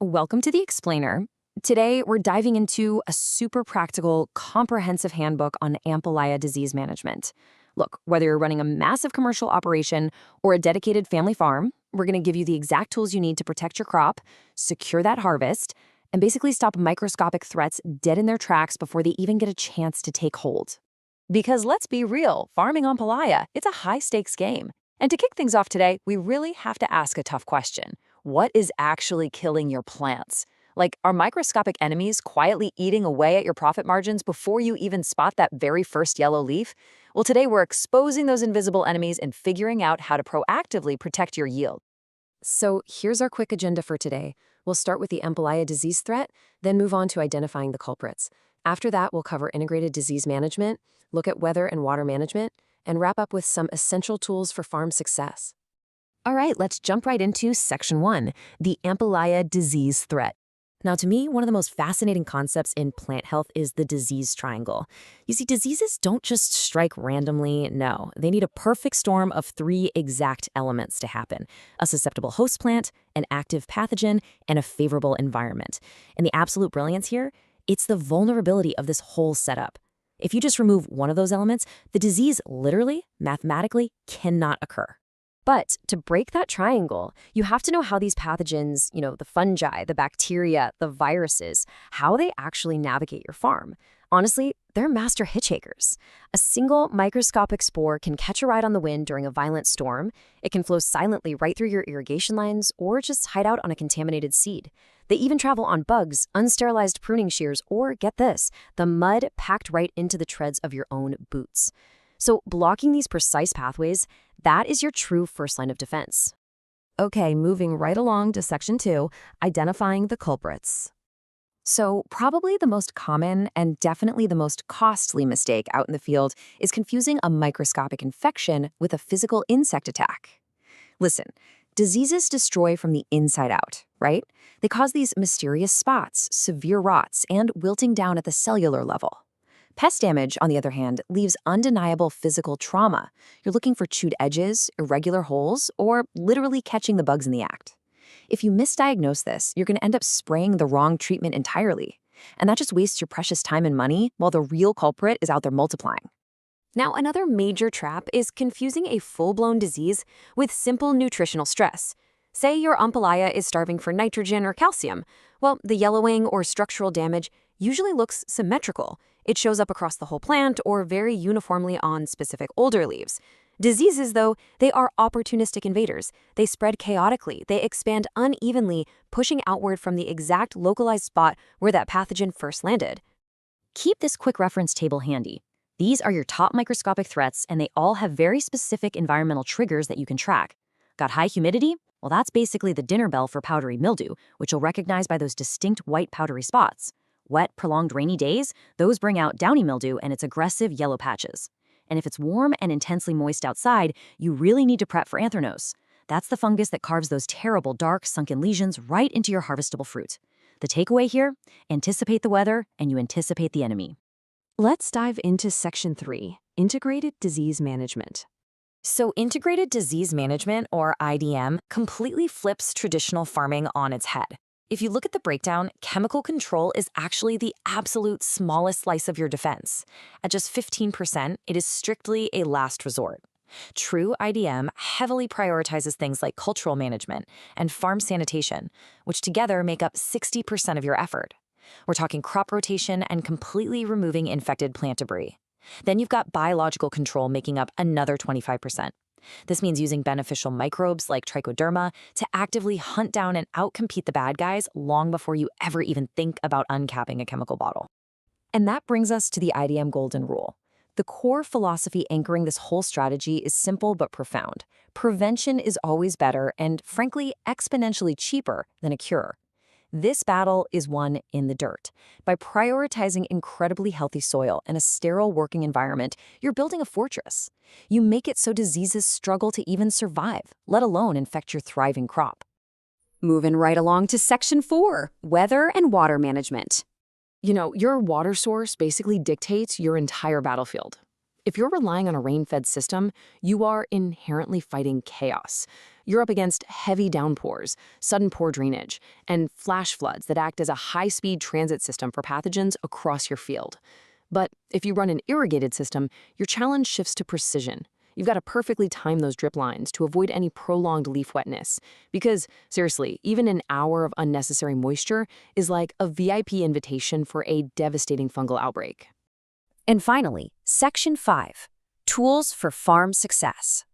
Welcome to the Explainer. Today, we're diving into a super practical, comprehensive handbook on Ampalaya disease management. Look, whether you're running a massive commercial operation or a dedicated family farm, we're going to give you the exact tools you need to protect your crop, secure that harvest, and basically stop microscopic threats dead in their tracks before they even get a chance to take hold. Because let's be real, farming Ampalaya, it's a high-stakes game. And to kick things off today, we really have to ask a tough question. What is actually killing your plants? Like, are microscopic enemies quietly eating away at your profit margins before you even spot that very first yellow leaf? Well, today we're exposing those invisible enemies and figuring out how to proactively protect your yield. So here's our quick agenda for today. We'll start with the Ampalaya disease threat, then move on to identifying the culprits. After that, we'll cover integrated disease management, look at weather and water management, and wrap up with some essential tools for farm success. All right, let's jump right into Section 1, the Ampalaya disease threat. Now, to me, one of the most fascinating concepts in plant health is the disease triangle. You see, diseases don't just strike randomly, no. They need a perfect storm of three exact elements to happen: a susceptible host plant, an active pathogen, and a favorable environment. And the absolute brilliance here, it's the vulnerability of this whole setup. If you just remove one of those elements, the disease literally, mathematically, cannot occur. But to break that triangle, you have to know how these pathogens, the fungi, the bacteria, the viruses, how they actually navigate your farm. Honestly, they're master hitchhikers. A single microscopic spore can catch a ride on the wind during a violent storm. It can flow silently right through your irrigation lines or just hide out on a contaminated seed. They even travel on bugs, unsterilized pruning shears, or, get this, the mud packed right into the treads of your own boots. So blocking these precise pathways, that is your true first line of defense. Okay, moving right along to Section 2, identifying the culprits. So probably the most common and definitely the most costly mistake out in the field is confusing a microscopic infection with a physical insect attack. Listen, diseases destroy from the inside out, right? They cause these mysterious spots, severe rots, and wilting down at the cellular level. Pest damage, on the other hand, leaves undeniable physical trauma. You're looking for chewed edges, irregular holes, or literally catching the bugs in the act. If you misdiagnose this, you're going to end up spraying the wrong treatment entirely. And that just wastes your precious time and money while the real culprit is out there multiplying. Now, another major trap is confusing a full-blown disease with simple nutritional stress. Say your Ampalaya is starving for nitrogen or calcium. Well, the yellowing or structural damage usually looks symmetrical. It shows up across the whole plant or very uniformly on specific older leaves. Diseases, though, they are opportunistic invaders. They spread chaotically. They expand unevenly, pushing outward from the exact localized spot where that pathogen first landed. Keep this quick reference table handy. These are your top microscopic threats, and they all have very specific environmental triggers that you can track. Got high humidity? Well, that's basically the dinner bell for powdery mildew, which you'll recognize by those distinct white powdery spots. Wet, prolonged rainy days, those bring out downy mildew and its aggressive yellow patches. And if it's warm and intensely moist outside, you really need to prep for anthracnose. That's the fungus that carves those terrible dark, sunken lesions right into your harvestable fruit. The takeaway here, anticipate the weather and you anticipate the enemy. Let's dive into Section 3, Integrated Disease Management. So integrated disease management, or IDM, completely flips traditional farming on its head. If you look at the breakdown, chemical control is actually the absolute smallest slice of your defense. At just 15%, it is strictly a last resort. True IDM heavily prioritizes things like cultural management and farm sanitation, which together make up 60% of your effort. We're talking crop rotation and completely removing infected plant debris. Then you've got biological control making up another 25%. This means using beneficial microbes like trichoderma to actively hunt down and outcompete the bad guys long before you ever even think about uncapping a chemical bottle. And that brings us to the IDM golden rule. The core philosophy anchoring this whole strategy is simple but profound. Prevention is always better and, frankly, exponentially cheaper than a cure. This battle is won in the dirt. By prioritizing incredibly healthy soil and a sterile working environment, you're building a fortress. You make it so diseases struggle to even survive, let alone infect your thriving crop. Moving right along to Section 4, Weather and Water Management. Your water source basically dictates your entire battlefield. If you're relying on a rain-fed system, you are inherently fighting chaos. You're up against heavy downpours, sudden poor drainage, and flash floods that act as a high-speed transit system for pathogens across your field. But if you run an irrigated system, your challenge shifts to precision. You've got to perfectly time those drip lines to avoid any prolonged leaf wetness. Because, seriously, even an hour of unnecessary moisture is like a VIP invitation for a devastating fungal outbreak. And finally, Section 5, Tools for Farm Success.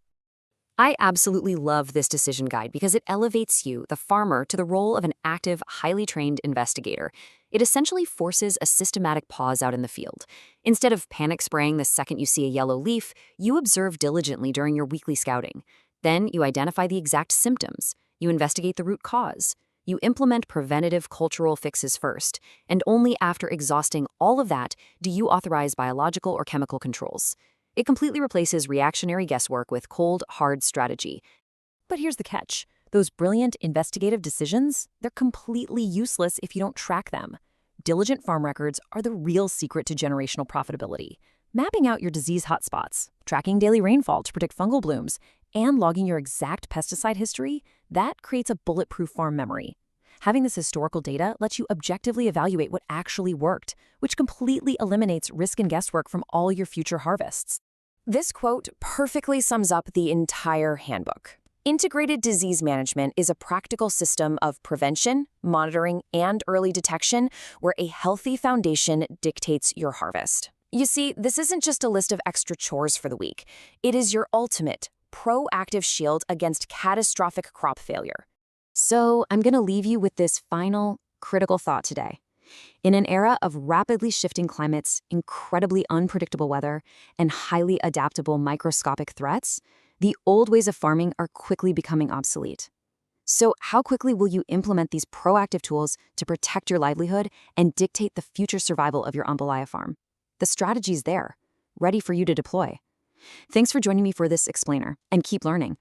I absolutely love this decision guide because it elevates you, the farmer, to the role of an active, highly trained investigator. It essentially forces a systematic pause out in the field. Instead of panic spraying the second you see a yellow leaf, you observe diligently during your weekly scouting. Then you identify the exact symptoms. You investigate the root cause. You implement preventative cultural fixes first, and only after exhausting all of that do you authorize biological or chemical controls. It completely replaces reactionary guesswork with cold, hard strategy. But here's the catch. Those brilliant investigative decisions, they're completely useless if you don't track them. Diligent farm records are the real secret to generational profitability. Mapping out your disease hotspots, tracking daily rainfall to predict fungal blooms, and logging your exact pesticide history, that creates a bulletproof farm memory. Having this historical data lets you objectively evaluate what actually worked, which completely eliminates risk and guesswork from all your future harvests. This quote perfectly sums up the entire handbook. Integrated disease management is a practical system of prevention, monitoring, and early detection where a healthy foundation dictates your harvest. You see, this isn't just a list of extra chores for the week. It is your ultimate, proactive shield against catastrophic crop failure. So I'm going to leave you with this final, critical thought today. In an era of rapidly shifting climates, incredibly unpredictable weather, and highly adaptable microscopic threats, the old ways of farming are quickly becoming obsolete. So how quickly will you implement these proactive tools to protect your livelihood and dictate the future survival of your Ampalaya farm? The strategy's there, ready for you to deploy. Thanks for joining me for this explainer, and keep learning.